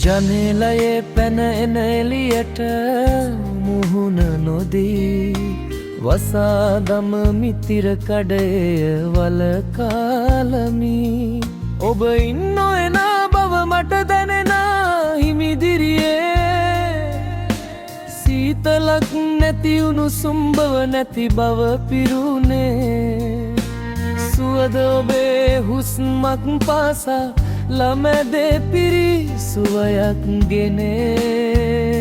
ජනෙලයේ පැන එන එළියට මුහුණ නොදී වසා දමමි තිර කඩය වලකාලමි ඔබ ඉන්නොයන බව මට දැනෙන හිමිදිරියේ සීතලක් නැති උණුසුම් බව නැති බව පිරුණේ සුවද ඔබේ හුස්මක් පාසා ළමැදේ පිරි සුවයක් ගෙනේ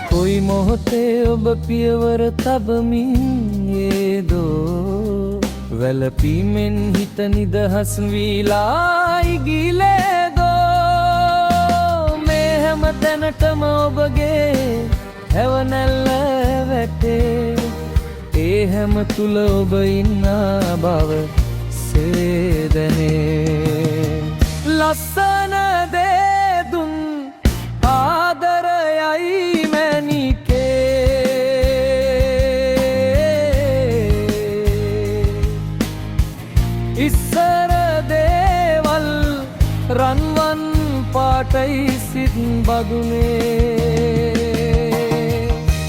කොයි මොහොතේ ඔබ පියවර තබමින් ඒදෝ වැළපීමෙන් හිත නිදහස් වීලා ඉගිලේදෝ මේ හැම තැනටම ඔබගේ හැවනැල්ල වැටේ ඒ හැම තුල ඔබ ඉන්නා බව සේදනේ ලස්සන දේ දුන් ආදරයයි ඉස්සර දේවල් රන්වන් පාටයි සිත් බදුනේ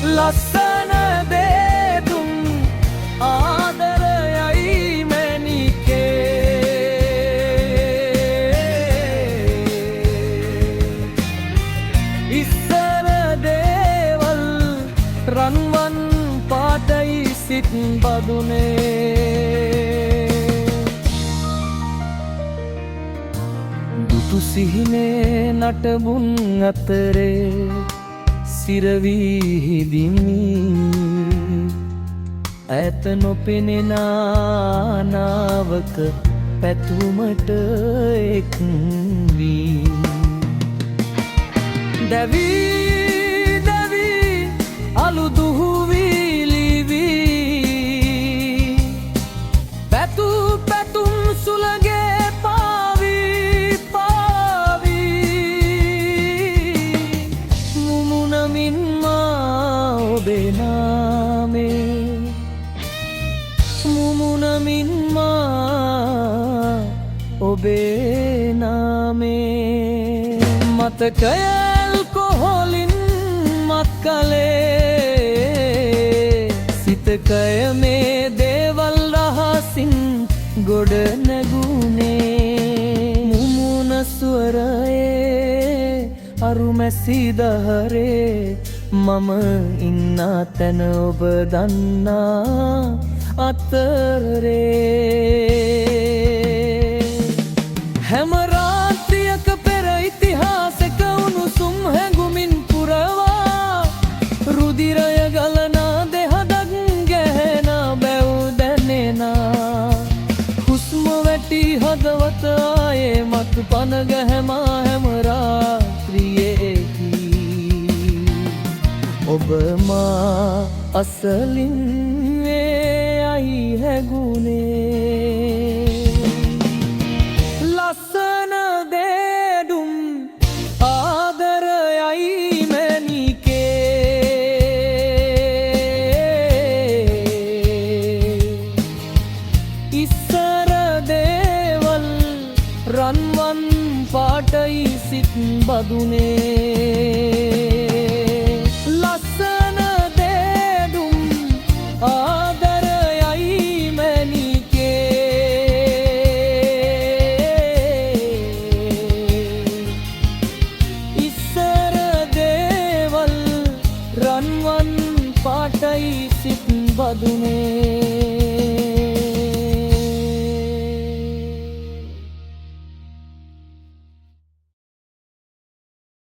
ලස්සන දේතුම් ආදරයයි මැනිකේ ඉස්සර දේවල් රන්වන් පාටයි සිත් බදුනේ සිහිනේ නටබුන් අතරේ සිරවී හිදිමි ඈත නොපෙනෙන නාවක පැතුමට එක් වී දැවී දැවී අලු දුහුවිලි වී පැතු පැතුම් සුලගේ ඔබේ නාමේ මතකයල් කොහොලින් මත් කලේ සිතකය මේ දේවල් රහසින් ගොඩ නැගුණේ මුමුණ ස්වරයේ අරුමැසි දහරේ මම ඉන්නා තැන ඔබ දන්නා අතරේ හැම රාත්‍රියක පෙර ඉතිහාසක උණුසුම් හැඟුමින් පුරවා රුධිරය ගලනා දෙහදක් ගැහෙන බැව් දැනෙනා හුස්ම වැටි හදවත ආයේ මතු පන ගැහැමා හැම රාත්‍රියේහි ඔබ මා අසලින් වේ අයි හැගුණේ ලස්සන දේදුම් ආදරයයි මැනිකේ ඉස්සර දේවල් රන්වන් පාටයි සිත් බදුනේ ලස්සන දේදුම් ආදරයයි රන්වන් පාටයි සිත් බදුනේ